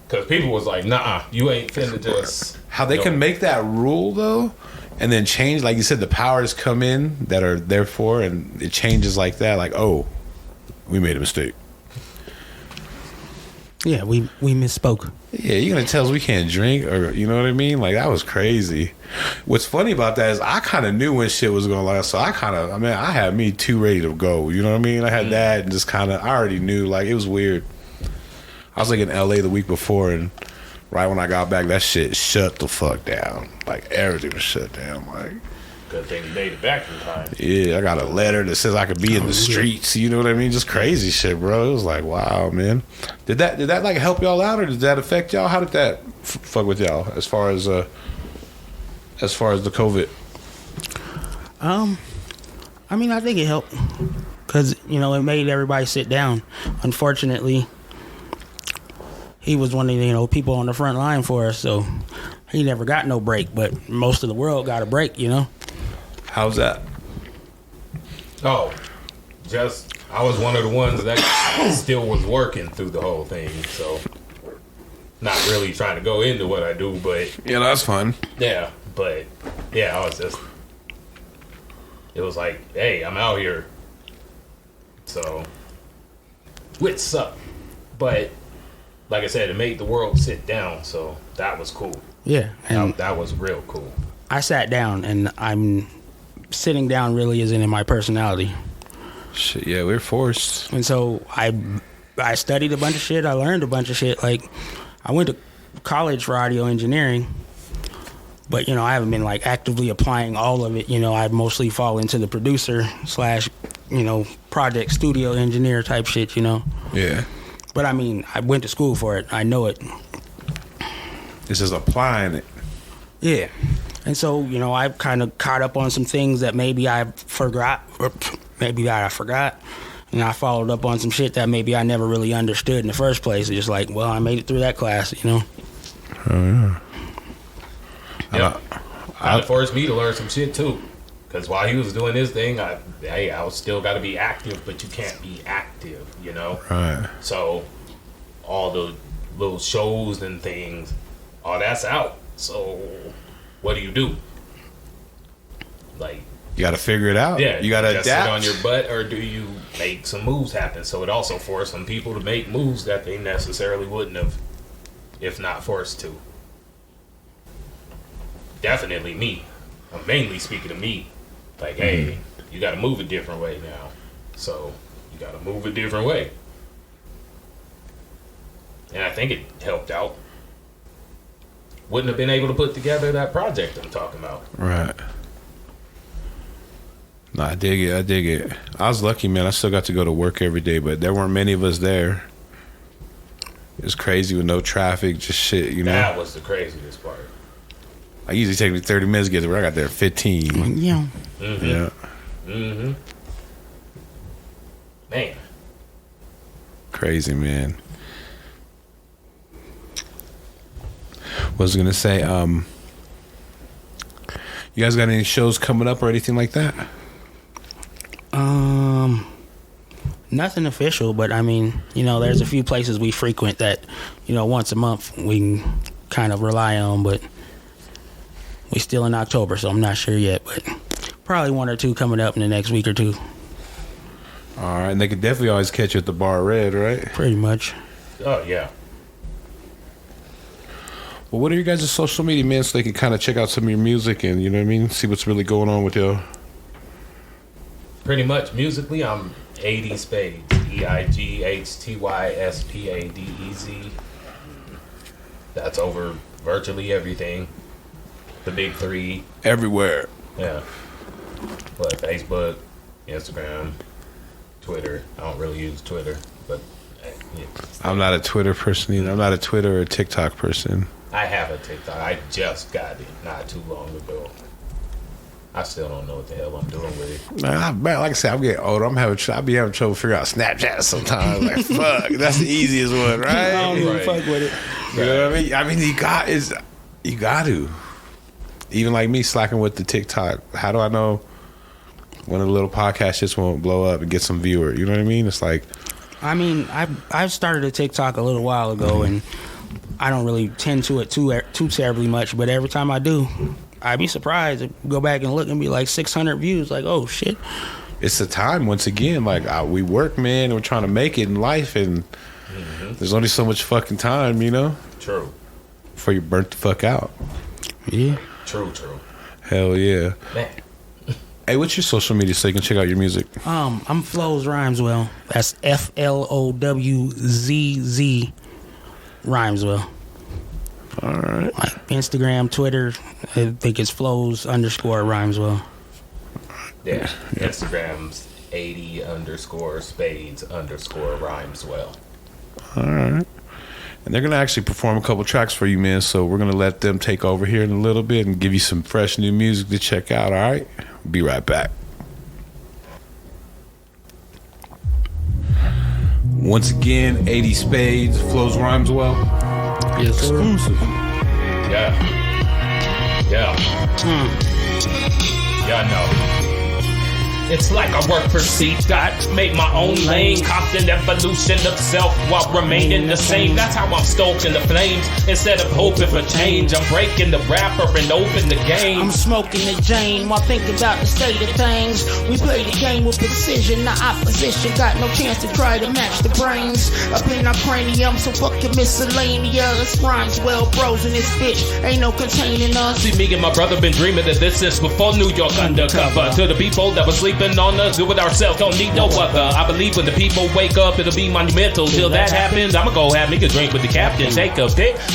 C: Because people was like, nah, you ain't finna just...
A: How they can make that rule, though, and then change, like you said, the powers come in that are there for, and it changes like that. Like, oh, we made a mistake.
B: Yeah, we misspoke.
A: Yeah, you're going to tell us we can't drink, or you know what I mean? Like, that was crazy. What's funny about that is I kind of knew when shit was going to last, so I had me too ready to go. You know what I mean? I had that and just kind of, I already knew, like, it was weird. I was like in LA the week before, and right when I got back, that shit shut the fuck down. Like, everything was shut down. Like,
C: good thing you made it back in time.
A: Yeah, I got a letter that says I could be in the streets. You know what I mean? Just crazy shit, bro. It was like, wow, man. Did that like help y'all out, or did that affect y'all? How did that fuck with y'all as far as the COVID?
B: I mean, I think it helped because it made everybody sit down. Unfortunately, he was one of the people on the front line for us, so he never got no break. But most of the world got a break,
A: How's that?
C: Oh, I was one of the ones that still was working through the whole thing, so not really trying to go into what I do, but
A: yeah, that's fun.
C: Yeah, but yeah, I was just. It was like, hey, I'm out here, so which sucked, but. Like I said, it made the world sit down, so that was cool.
B: Yeah. And
C: that was real cool.
B: I sat down, and sitting down really isn't in my personality.
A: Shit, yeah, we're forced.
B: And so I studied a bunch of shit. I learned a bunch of shit. Like, I went to college for audio engineering, but, I haven't been, like, actively applying all of it. I mostly fall into the producer / project studio engineer type shit,
A: Yeah.
B: But I mean, I went to school for it. I know it.
A: This is applying it.
B: Yeah. And so, I've kind of caught up on some things that maybe I forgot. And I followed up on some shit that maybe I never really understood in the first place. It's just like, well, I made it through that class,
A: Oh, yeah.
C: It forced me to learn some shit, too. Because while he was doing his thing, I was still got to be active, but you can't be active,
A: Right.
C: So all the little shows and things, all that's out. So what do? Like,
A: you got to figure it out.
C: Yeah,
A: you got to adapt.
C: Sit on your butt, or do you make some moves happen? So it also forced some people to make moves that they necessarily wouldn't have, if not forced to. Definitely me. I'm mainly speaking to me. Like, hey, you got to move a different way now. So you got to move a different way. And I think it helped out. Wouldn't have been able to put together that project I'm talking about.
A: Right. No, I dig it. I was lucky, man. I still got to go to work every day, but there weren't many of us there. It's crazy with no traffic, just shit,
C: That was the craziest part.
A: I usually take me 30 minutes to get to where I got there 15.
B: Yeah.
C: Mm-hmm.
A: Yeah.
C: Mm-hmm. Man.
A: Crazy, man. Was gonna say, You guys got any shows coming up or anything like that?
B: Nothing official, but I mean, there's a few places we frequent that, once a month we can kind of rely on, but we still in October, so I'm not sure yet, but probably one or two coming up in the next week or two.
A: All right, and they could definitely always catch you at the Bar Red, right?
B: Pretty much.
C: Oh, yeah.
A: Well, what are your guys' social media, man, so they can kind of check out some of your music and, see what's really going on with y'all?
C: Pretty much musically, I'm 80 Spadez. EIGHTYSPADEZ. That's over virtually everything. The big three.
A: Everywhere.
C: Yeah. But Facebook, Instagram, Twitter. I don't really use Twitter, but yeah.
A: I'm not a Twitter person either. I'm not a Twitter or TikTok person.
C: I have a TikTok. I just got it not too long ago. I still don't know what the hell I'm doing with it.
A: Man, like I said, I'm getting older. I'll be having trouble figuring out Snapchat sometimes. Like, fuck, that's the easiest one, right?
B: I don't even
C: Right.
B: fuck with it.
A: You know what I mean? I mean, you got to. Even like me slacking with the TikTok. How do I know when a little podcast just won't blow up and get some viewer? You know what I mean? It's like,
B: I mean, I started a TikTok a little while ago, and I don't really tend to it too terribly much. But every time I do, I'd be surprised to go back and look and be like 600 views. Like, oh shit!
A: it's the time once again. Like we work, man, and we're trying to make it in life, and there's only so much fucking time,
C: True.
A: before you burnt the fuck out.
B: Yeah.
C: True.
A: Hell yeah.
C: Man.
A: Hey, what's your social media so you can check out your music?
B: I'm Flowzz Rhymewell. That's FLOWZZ Rhymewell.
A: All right.
B: Like Instagram, Twitter, I think it's Flowzz_Rhymewell.
C: Yeah. Instagram's 80_Spades_Rhymeswell.
A: All right. And they're going to actually perform a couple tracks for you, man. So we're going to let them take over here in a little bit and give you some fresh new music to check out. All right. Be right back. Once again, 80 Spades, Flowzz Rhymewell.
B: Yes, sir.
A: Exclusive.
C: Yeah. Yeah, I know. It's like I work for C-Dot, made my own lane, copped an evolution of self while remaining the same. That's how I'm stoking the flames. Instead of hoping for change, I'm breaking the rapper and open the game.
D: I'm smoking the Jane while thinking about the state of things. We play the game with precision, the opposition got no chance to try to match the brains up in our cranium, so fuck your miscellaneous. Rhymewell bros in this bitch, ain't no containing us.
C: See, me and my brother been dreaming of this since before New York undercover. To the people that was sleeping on us, do it ourselves, don't need no other. I believe when the people wake up, it'll be monumental. Till that happens, I'ma go have me a drink with the captain. Take a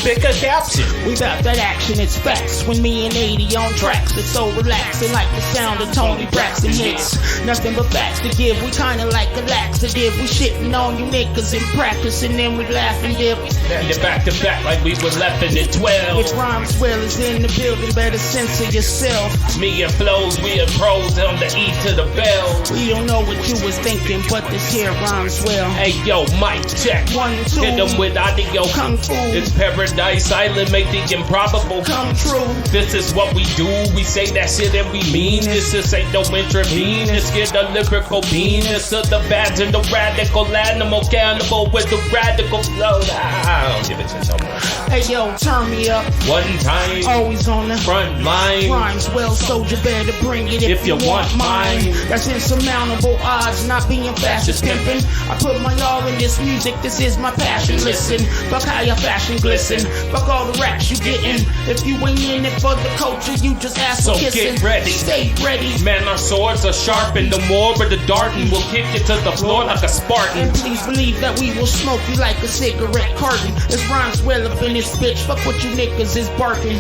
C: pick a caption.
D: We bout that action, it's facts. When me and 80 on tracks, it's so relaxing, like the sound of Tony Braxton hits. Nothing but facts to give, we kinda like a laxative. We shitting on you niggas in practice, and then we laugh and dip.
C: And you're back to back like we was left in at 12.
D: If Rhymewell is in the building, better censor yourself.
C: Me and Flowzz, we are pros on the E to the bell.
D: We don't know what you was thinking, but this here Rhymewell.
C: Hey yo, mic check.
D: 1, 2.
C: Hit them with audio.
D: Kung Fu.
C: It's Paradise Island, make the improbable
D: Come true.
C: This is what we do. We say that shit and we mean this. This ain't no intravenous. Get the lyrical penis of the bad and the radical animal cannibal with the radical flow. I don't give it to someone.
D: Hey yo, turn me up.
C: One time,
D: Always on the
C: front line.
D: Rhymewell, soldier, better bring it if you want mine. That's insurmountable odds, not being fast as pimping. I put my all in this music, this is my passion. Listen, fuck how your fashion glisten. Fuck all the raps you getting. If you ain't in it for the culture, you just ask
C: So
D: for kissing.
C: get ready.
D: Stay ready.
C: Man, our swords are sharpened. The more of the darting will kick you to the floor like a Spartan.
D: And please believe that we will smoke you like a cigarette carton. It's Rhymewell up in this bitch. Fuck what you niggas is barking.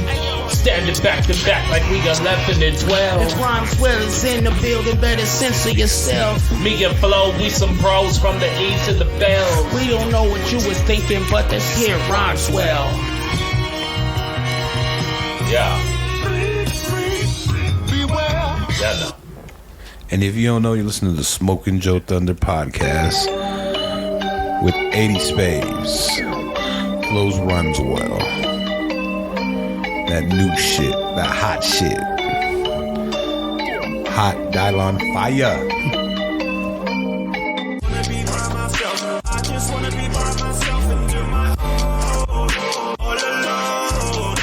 C: Standing back to back like we 11 and 12.
D: If Rhymewell is in the building, better censor yourself.
C: Me and Flo, we some pros from the E to the bell.
D: We don't know what you was thinking, but this here Rhymewell.
C: Yeah. Yeah, no.
A: And if you don't know, you're listening to the Smoking JoeThunder Podcast with 80 Spades, Flowzz Rhymewell. That new shit, that hot shit. hot, Dylon fire.
E: I just wanna be by myself and do my all alone.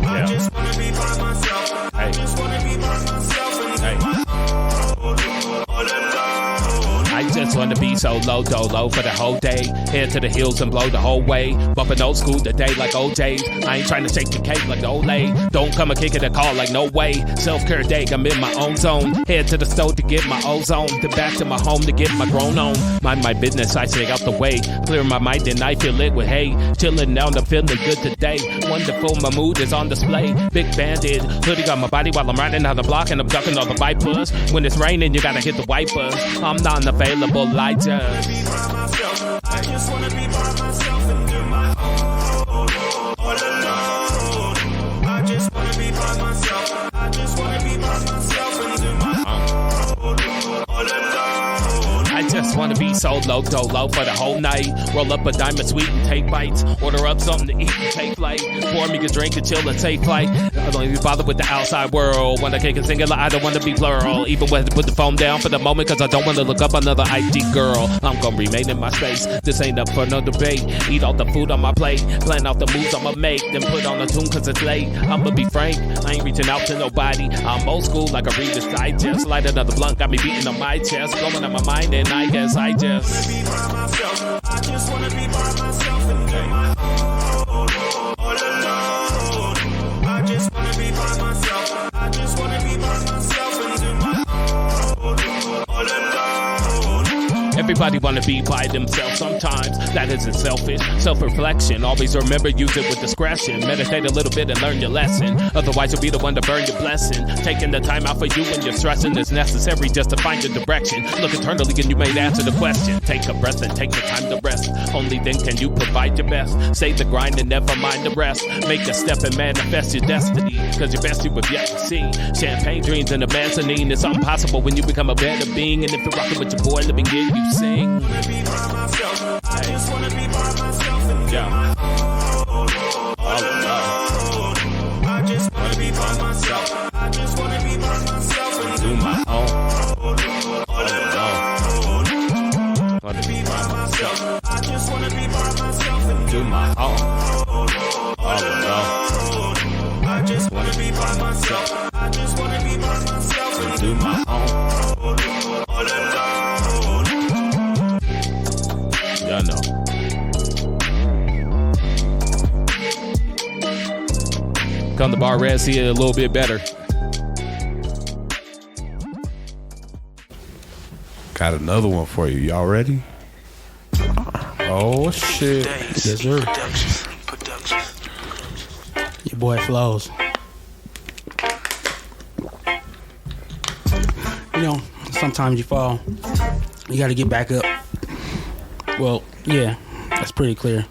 E: I just wanna be by myself. I just wanna be by myself and do my all alone.
C: I just wanna be solo dolo for the whole day. Head to the hills and blow the whole way. Bumping old school today like OJ's. I ain't trying to take the cake like the Olay. Don't come and kick it a call like no way. Self-care day, I'm in my own zone. Head to the stove to get my ozone. Then back to my home to get my grown on. Mind my business, I stay out the way. Clear my mind and I fill it with hay. Chilling down, I'm feeling good today. Wonderful, my mood is on display. Big banded, hoodie on my body while I'm riding down the block and I'm ducking all the vipers. When it's raining, you gotta hit the wipers. I'm non-available, I just
E: I just wanna be by myself and do my all alone. I just wanna be by myself. I just wanna be by myself and do my all alone.
C: I just wanna be solo dolo for the whole night. Roll up a diamond sweet and take bites. Order up something to eat and take flight. Pour me a drink and chill and take flight. I don't even bother with the outside world. When I kick it singular, I don't wanna be plural. Even when I put the phone down for the moment, cause I don't wanna look up another IG girl. I'm gonna remain in my space. This ain't up for no debate. Eat all the food on my plate. Plan out the moves I'ma make. Then put on a tune cause it's late. I'ma be frank, I ain't reaching out to nobody. I'm old school like a Reader's Digest. Light another blunt, got me beating on my chest. Blowing on my mind and I guess I just
E: Be by myself. I just wanna be by myself and do my all alone. I just wanna be by myself. I just wanna be by myself and do my all alone.
C: Everybody wanna be by themselves sometimes. That isn't selfish. Self-reflection. Always remember, use it with discretion. Meditate a little bit and learn your lesson. Otherwise, you'll be the one to burn your blessing. Taking the time out for you when you're stressing is necessary just to find your direction. Look internally and you may answer the question. Take a breath and take the time to rest. Only then can you provide your best. Save the grind and never mind the rest. Make a step and manifest your destiny. Cause your best you have yet to see. Champagne dreams in the mezzanine. It's impossible when you become a better being. And if you're rocking with your boy, let me hear you sing.
E: Be by myself. I just wanna be by myself and do my all alone. I just wanna be by myself. I just wanna be by myself and do my all alone.
C: Wanna be by
E: myself. I just wanna be by myself and
C: do my own.
E: all alone. I just wanna be by myself. I just wanna be by myself and
C: Do my own.
E: all alone.
C: Y'all know. Come to Bar Red, see it a little bit better.
A: Got another one for you. Y'all ready? Oh shit!
B: Yes, sir. Your boy Flowzz. You know, sometimes you fall. You got to get back up. Well, yeah, that's pretty clear.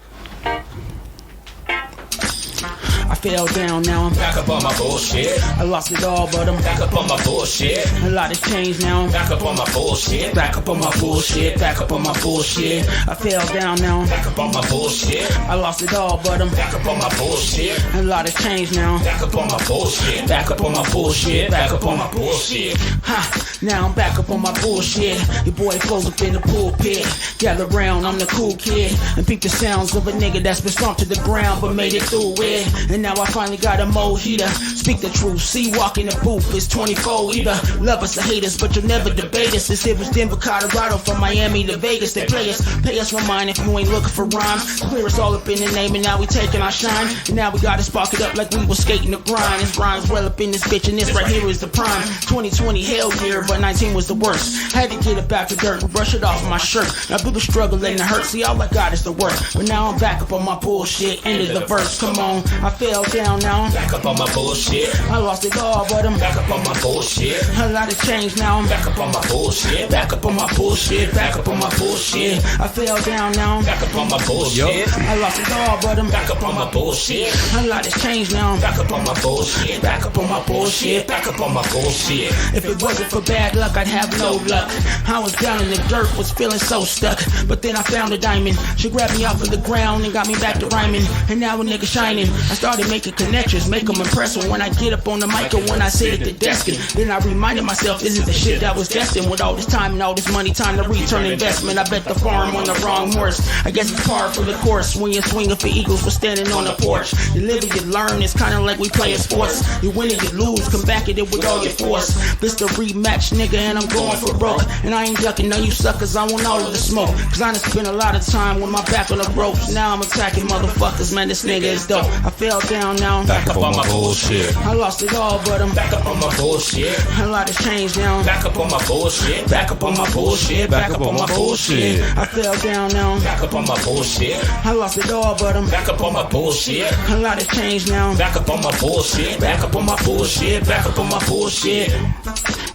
B: I fell down, now I'm
C: Back up on my bullshit.
B: I lost it all, but I'm
C: Back up on my bullshit.
B: a lot has changed now.
C: Back up on my bullshit.
B: Back up on my bullshit, back up on my bullshit. I fell down now.
C: Back up on my bullshit.
B: I lost it all, but I'm
C: Back up on my bullshit.
B: a lot has changed now.
C: Back up on my bullshit.
B: Back up on my bullshit, back up on my
C: bullshit.
B: Ha! Now I'm back up on my bullshit. Your boy flows up in the pulpit. Gather round, I'm the cool kid. And peep the sounds of a nigga that's been stomped to the ground but made it through it. And now I finally got a mojito. Speak the truth, see walk in the booth. It's 24 either. Love us or hate us, but you'll never debate us. This it was Denver, Colorado, from Miami to Vegas. They play us, pay us no mind if you ain't looking for rhymes. Clear us all up in the name and now we taking our shine. And now we gotta spark it up like we was skating the grind. This rhymes well up in this bitch and this right here is the prime. 2020 hell year, but 19 was the worst. Had to get it back to dirt and brush it off my shirt. Now people struggling and hurt, see all I got is the work. But now I'm back up on my bullshit, end of the verse, come on. I fell down now.
C: Back up on my bullshit.
B: I lost it all, but I'm
C: Back up on my bullshit.
B: a lot of change now. I'm
C: Back up on my bullshit.
B: back up on my bullshit, back up on my bullshit. I fell down now.
C: Back up on my bullshit.
B: I lost it all, but I'm
C: Back up on my bullshit.
B: a lot has changed now.
C: Back up on my bullshit.
B: Back up on my bullshit.
C: Back up on my bullshit.
B: If it wasn't for bad luck, I'd have no luck. I was down in the dirt, was feeling so stuck. But then I found a diamond. She grabbed me off of the ground and got me back to rhyming. And now a nigga shining. I started making connections, make them impressive. When I I get up on the mic or when I sit at the desk. And then I reminded myself, this is the shit that was destined. With all this time and all this money, time to return investment. I bet the farm on the wrong horse. I guess it's par for the course. When you're swinging for eagles, we're standing on the porch. You live and you learn, it's kinda like we playing sports. You win and you lose, come back at it with all your force. This the rematch, nigga, and I'm going for broke. And I ain't ducking none of you suckers, I want all of the smoke. Cause I done spent a lot of time with my back on the ropes. Now I'm attacking motherfuckers, man, this nigga is dope. I fell down now,
C: Back up on my bullshit.
B: I lost it all, but I'm
C: Back up on my bullshit.
B: a lot has changed now.
C: Back up on my bullshit.
B: Back up on my bullshit, back up on my bullshit. I fell down now,
C: Back up on my bullshit.
B: I lost it all, but I'm
C: Back up on my bullshit.
B: a lot has changed now.
C: Back up on my bullshit. Back up on my bullshit. Back up on my bullshit.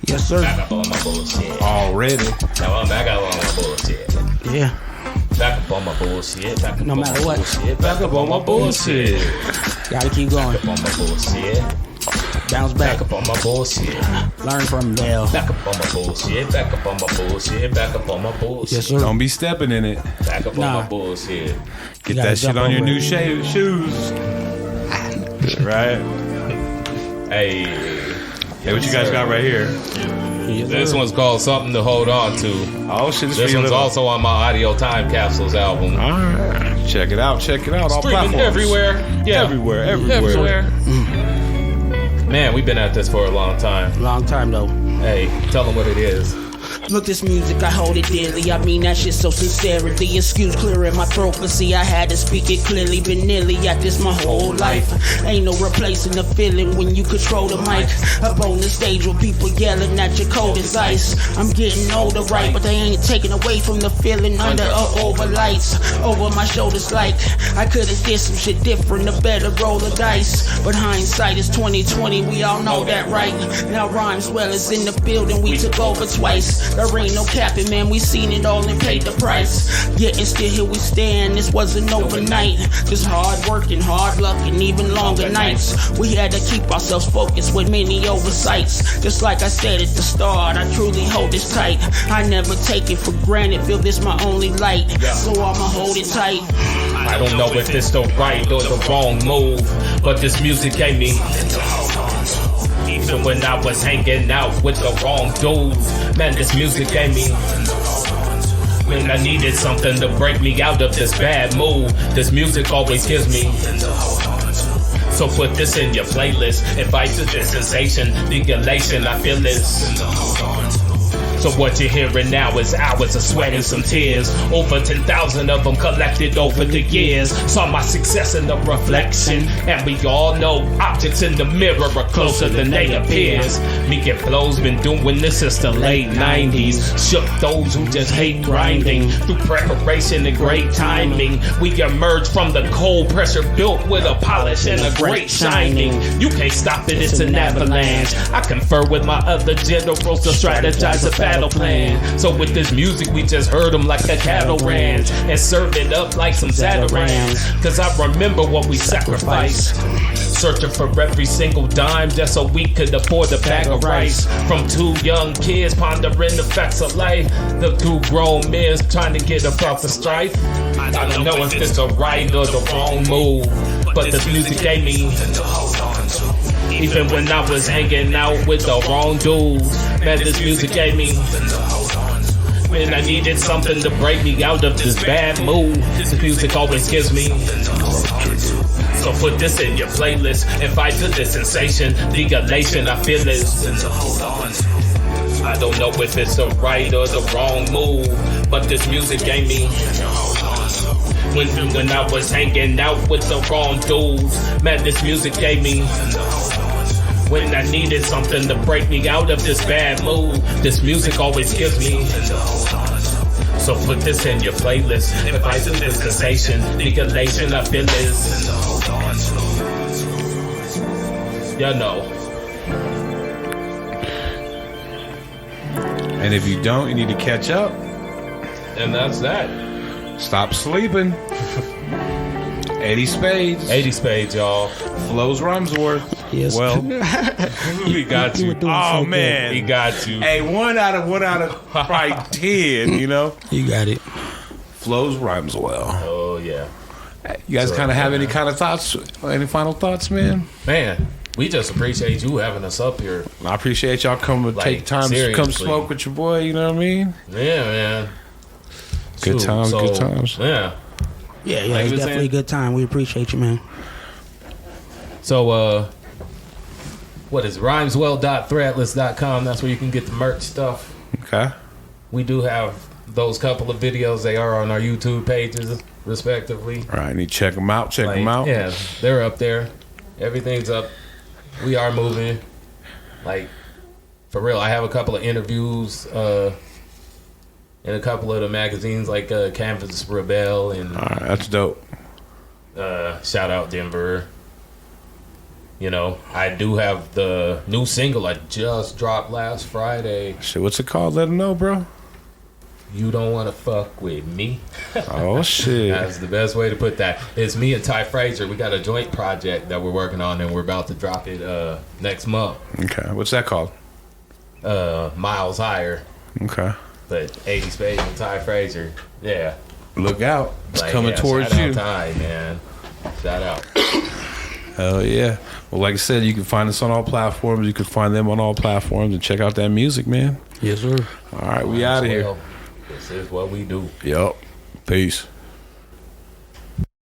B: Yes, sir.
C: Back up on my bullshit.
A: Already.
C: Now I'm back up on my bullshit.
B: Yeah.
C: Back up on my bullshit. Back up
B: No
C: on
B: matter
C: my
B: what.
C: bullshit. Back up on my bullshit.
B: Gotta keep going.
C: Back up on my bullshit.
B: Bounce back.
C: Back up on my bullshit.
B: Learn from Dale.
C: Back up on my bullshit. Back up on my bullshit. Back up on my bullshit.
B: Yes, sir.
A: Don't be stepping in it.
C: Back up on
B: Nah.
C: my bullshit.
A: Get
B: gotta
A: that shit
B: jump
A: on your
B: over
A: new
B: it.
A: shoes. Right?
C: Hey.
A: Hey, what you guys got right here?
C: This one's called Something to Hold On To.
A: Oh, shit.
C: This one's also on my Audio Time Capsules album.
A: All right. Check it out. Check it out. All
C: Streaming
A: platforms.
C: everywhere. Yeah.
A: Everywhere.
C: Man, we've been at this for a long time.
B: Long time though.
C: Hey, tell them what it is.
B: Look, this music, I hold it dearly. I mean that shit so sincerely. Excuse clearing my throat, but see, I had to speak it clearly. Been nearly at this my whole life. Ain't no replacing the feeling when you control the mic. Up on the stage with people yelling at you cold as ice. I'm getting older, right, but they ain't taking away from the feeling under or over lights. Over my shoulders like I could've did some shit different, a better roll of dice. But hindsight is 2020, we all know that, right? Now Rhymewell is in the building, we took over twice. There ain't no capping, man, we seen it all and paid the price. Yeah, and still here we stand, this wasn't overnight. Just hard work and hard luck and even longer nights. We had to keep ourselves focused with many oversights. Just like I said at the start, I truly hold this tight. I never take it for granted, feel this my only light. So I'ma hold it tight.
C: I don't know if it's the right or the wrong move, but this music gave me. Even when I was hanging out with the wrong dudes, man, this music gave me. When I needed something to break me out of this bad mood, this music always gives me. So put this in your playlist, invite to this sensation, the elation, I feel this. So what you're hearing now is hours of sweat and some tears. Over 10,000 of them collected over the years. Saw my success in the reflection, and we all know objects in the mirror are closer than they appears. Me and Flowzz been doing this since the late 90s. Shook those who just hate grinding. Through preparation and great timing, we emerged from the cold pressure built with a polish and a great shining. You can't stop it, it's an avalanche. I confer with my other generals to strategize a battle plan. So with this music, we just heard them like a cattle ranch and served it up like some Zatarans. Cause I remember what we sacrificed, searching for every single dime just so we could afford a bag of rice. From two young kids pondering the facts of life, the two grown men trying to get above the strife. I don't know if it's the right or the wrong move, but this music gave me. Even when I was hanging out with the wrong dudes, man, this music gave me. When I needed something to break me out of this bad mood, this music always gives me. So put this in your playlist, invite to this sensation, the elation, I feel this. I don't know if it's the right or the wrong move, but this music gave me. When I was hanging out with the wrong dudes, man, this music gave me. When I needed something to break me out of this bad mood, this music always gives me. So put this in your playlist, invite to this sensation, the elation, I feel this. Y'all know.
A: And if you don't, you need to catch up.
C: And that's that.
A: Stop sleeping. 80 spades.
C: 80 spades, y'all.
A: Flowzz Rhymewell.
B: Yes.
A: Well,
C: We got you.
A: oh man,
C: We got you.
A: Hey, one out of probably 10. You know,
B: You got it.
A: Flowzz Rhymewell.
C: Oh, yeah.
A: You guys kind of have any kind of thoughts? Any final thoughts, man?
C: Man, we just appreciate you having us up here.
A: I appreciate y'all coming,
C: Like,
A: take time to come
C: seriously.
A: smoke with your boy. You know what I mean?
C: Yeah, man.
A: Good
C: Shoot,
A: times,
C: so,
A: good times.
C: Yeah.
B: Yeah,
C: Like
B: it's
C: you were
B: definitely
C: saying?
B: a good time. We appreciate you, man.
C: So, what is rhymeswell.threadless.com? That's where you can get the merch stuff.
A: Okay.
C: We do have those couple of videos. They are on our YouTube pages, respectively.
A: All right, need to check them out. Check them out.
C: Yeah, they're up there. Everything's up. We are moving. Like, for real, I have a couple of interviews in a couple of the magazines, like Canvas Rebel and
A: All right, that's dope.
C: shout out Denver. You know, I do have the new single I just dropped last Friday.
A: Shit, what's it called? Let them know, bro.
C: You don't want to fuck with me.
A: Oh shit.
C: That's the best way to put that. It's me and Ty Frazier. We got a joint project that we're working on, and we're about to drop it next month.
A: Okay, what's that called?
C: Miles Higher.
A: Okay.
C: But 80 Spades and Ty Frazier. Yeah.
A: Look out. It's
C: Like,
A: coming
C: yeah,
A: towards
C: shout
A: you.
C: out Ty, man. Shout out.
A: Hell yeah. Well, like I said, you can find us on all platforms. You can find them on all platforms and check out that music, man.
B: Yes, sir.
A: All right, we out of here.
C: This is what we do.
A: Yup. Peace.